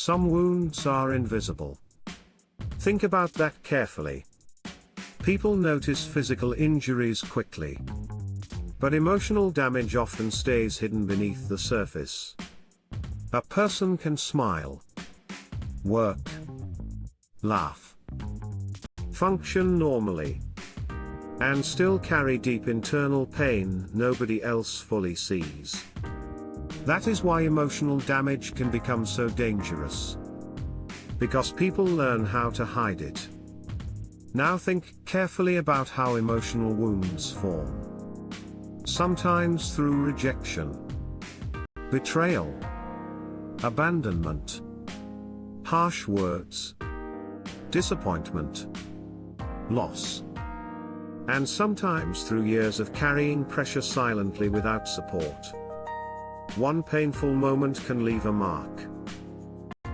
Some wounds are invisible. Think about that carefully. People notice physical injuries quickly. But emotional damage often stays hidden beneath the surface. A person can smile, work, laugh, function normally, and still carry deep internal pain nobody else fully sees. That is why emotional damage can become so dangerous. Because people learn how to hide it. Now think carefully about how emotional wounds form. Sometimes through rejection, betrayal, abandonment, harsh words, disappointment, loss, and sometimes through years of carrying pressure silently without support. One painful moment can leave a mark.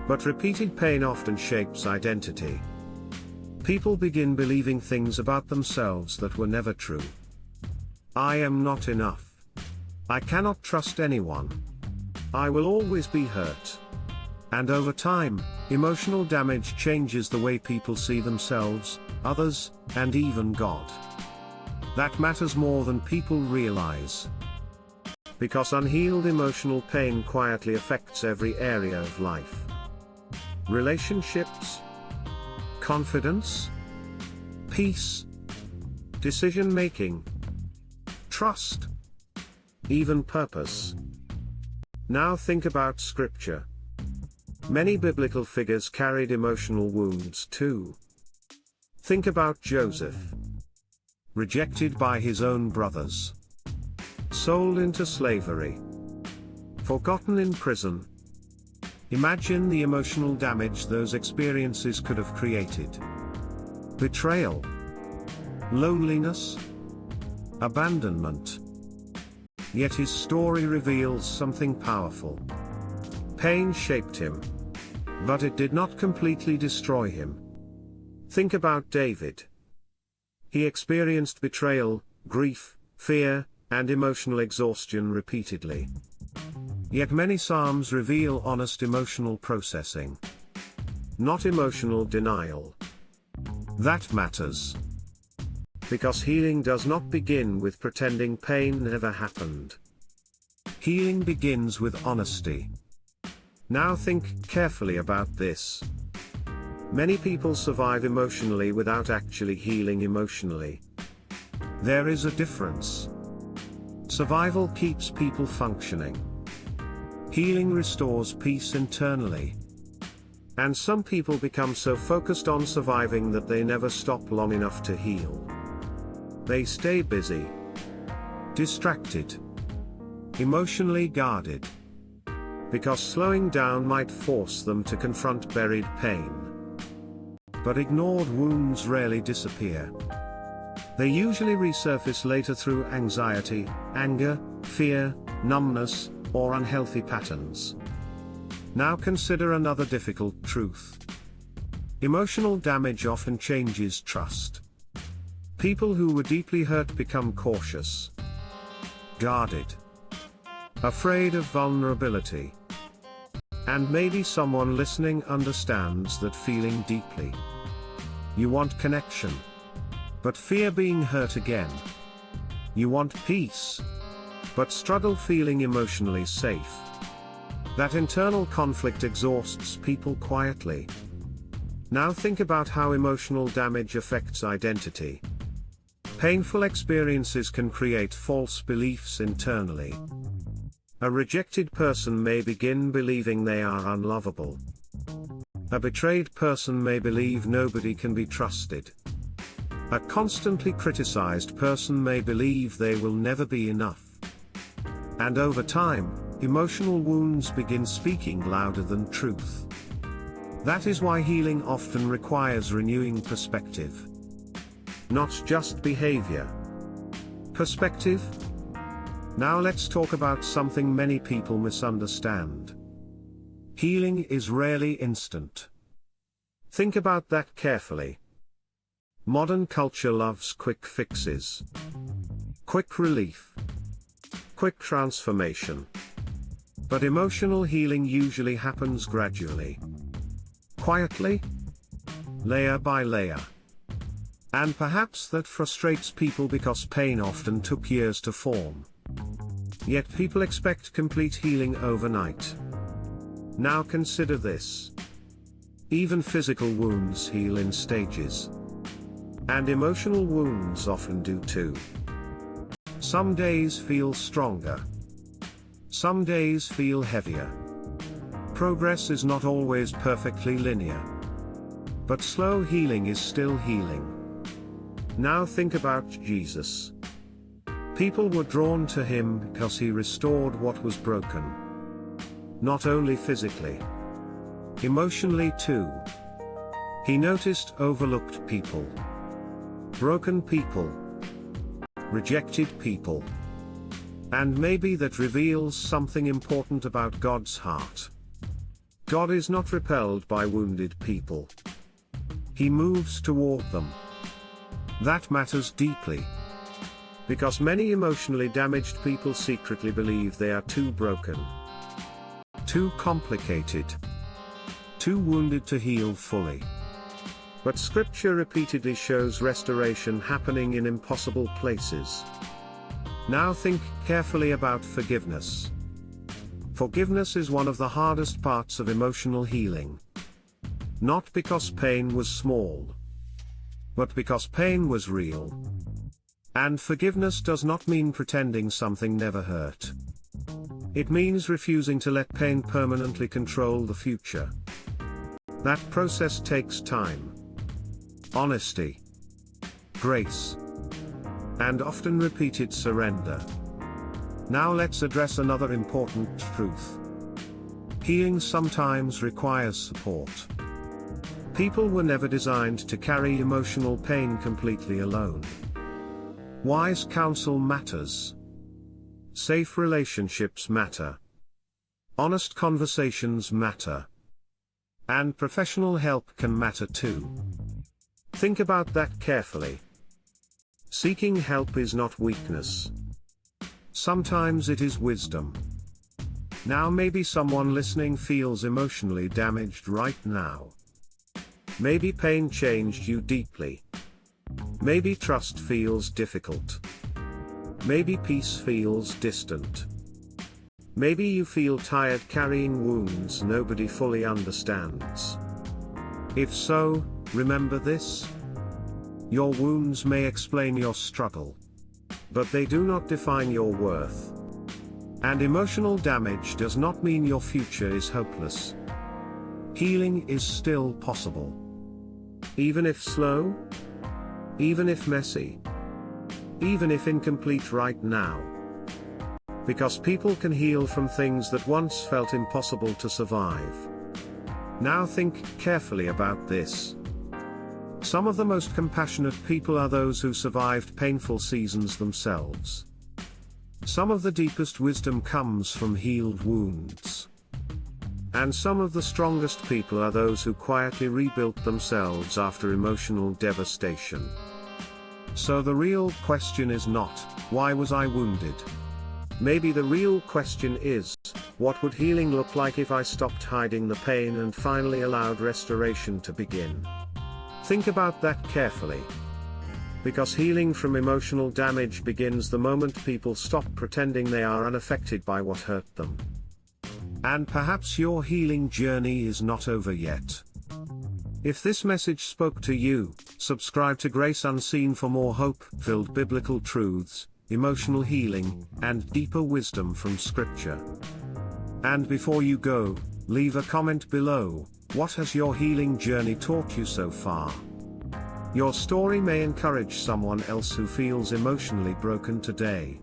But repeated pain often shapes identity. People begin believing things about themselves that were never true. I am not enough. I cannot trust anyone. I will always be hurt. And over time, emotional damage changes the way people see themselves, others, and even God. That matters more than people realize. Because unhealed emotional pain quietly affects every area of life. Relationships, confidence, peace, decision-making, trust, even purpose. Now think about scripture. Many biblical figures carried emotional wounds too. Think about Joseph. Rejected by his own brothers. Sold into slavery. Forgotten in prison. Imagine the emotional damage those experiences could have created. Betrayal. Loneliness. Abandonment. Yet his story reveals something powerful. Pain shaped him. But it did not completely destroy him. Think about David. He experienced betrayal, grief, fear, and emotional exhaustion repeatedly. Yet many psalms reveal honest emotional processing. Not emotional denial. That matters. Because healing does not begin with pretending pain never happened. Healing begins with honesty. Now think carefully about this. Many people survive emotionally without actually healing emotionally. There is a difference. Survival keeps people functioning. Healing restores peace internally. And some people become so focused on surviving that they never stop long enough to heal. They stay busy, distracted, emotionally guarded. Because slowing down might force them to confront buried pain. But ignored wounds rarely disappear. They usually resurface later through anxiety, anger, fear, numbness, or unhealthy patterns. Now consider another difficult truth. Emotional damage often changes trust. People who were deeply hurt become cautious, guarded, afraid of vulnerability. And maybe someone listening understands that feeling deeply. You want connection, but fear being hurt again. You want peace, but struggle feeling emotionally safe. That internal conflict exhausts people quietly. Now think about how emotional damage affects identity. Painful experiences can create false beliefs internally. A rejected person may begin believing they are unlovable. A betrayed person may believe nobody can be trusted. A constantly criticized person may believe they will never be enough. And over time, emotional wounds begin speaking louder than truth. That is why healing often requires renewing perspective. Not just behavior. Perspective. Now let's talk about something many people misunderstand. Healing is rarely instant. Think about that carefully. Modern culture loves quick fixes. Quick relief. Quick transformation. But emotional healing usually happens gradually. quietly, layer by layer. And perhaps that frustrates people because pain often took years to form. Yet people expect complete healing overnight. Now consider this. Even physical wounds heal in stages. And emotional wounds often do too. Some days feel stronger. Some days feel heavier. Progress is not always perfectly linear. But slow healing is still healing. Now think about Jesus. People were drawn to him because he restored what was broken. Not only physically. Emotionally too. He noticed overlooked people. Broken people. Rejected people. And maybe that reveals something important about God's heart. God is not repelled by wounded people. He moves toward them. That matters deeply. Because many emotionally damaged people secretly believe they are too broken. Too complicated. Too wounded to heal fully. But Scripture repeatedly shows restoration happening in impossible places. Now think carefully about forgiveness. Forgiveness is one of the hardest parts of emotional healing. Not because pain was small, but because pain was real. And forgiveness does not mean pretending something never hurt. It means refusing to let pain permanently control the future. That process takes time, honesty, grace, and often repeated surrender. Now let's address another important truth. Healing sometimes requires support. People were never designed to carry emotional pain completely alone. Wise counsel matters. Safe relationships matter. Honest conversations matter. And professional help can matter too. Think about that carefully. Seeking help is not weakness. Sometimes it is wisdom. Now maybe someone listening feels emotionally damaged right now. Maybe pain changed you deeply. Maybe trust feels difficult. Maybe peace feels distant. Maybe you feel tired carrying wounds nobody fully understands. If so, remember this. Your wounds may explain your struggle, but they do not define your worth. And emotional damage does not mean your future is hopeless. Healing is still possible. Even if slow, even if messy, even if incomplete right now. Because people can heal from things that once felt impossible to survive. Now think carefully about this. Some of the most compassionate people are those who survived painful seasons themselves. Some of the deepest wisdom comes from healed wounds. And some of the strongest people are those who quietly rebuilt themselves after emotional devastation. So the real question is not, why was I wounded? Maybe the real question is, what would healing look like if I stopped hiding the pain and finally allowed restoration to begin? Think about that carefully. Because healing from emotional damage begins the moment people stop pretending they are unaffected by what hurt them. And perhaps your healing journey is not over yet. If this message spoke to you, subscribe to Grace Unseen for more hope-filled biblical truths, emotional healing, and deeper wisdom from Scripture. And before you go, leave a comment below. What has your healing journey taught you so far? Your story may encourage someone else who feels emotionally broken today.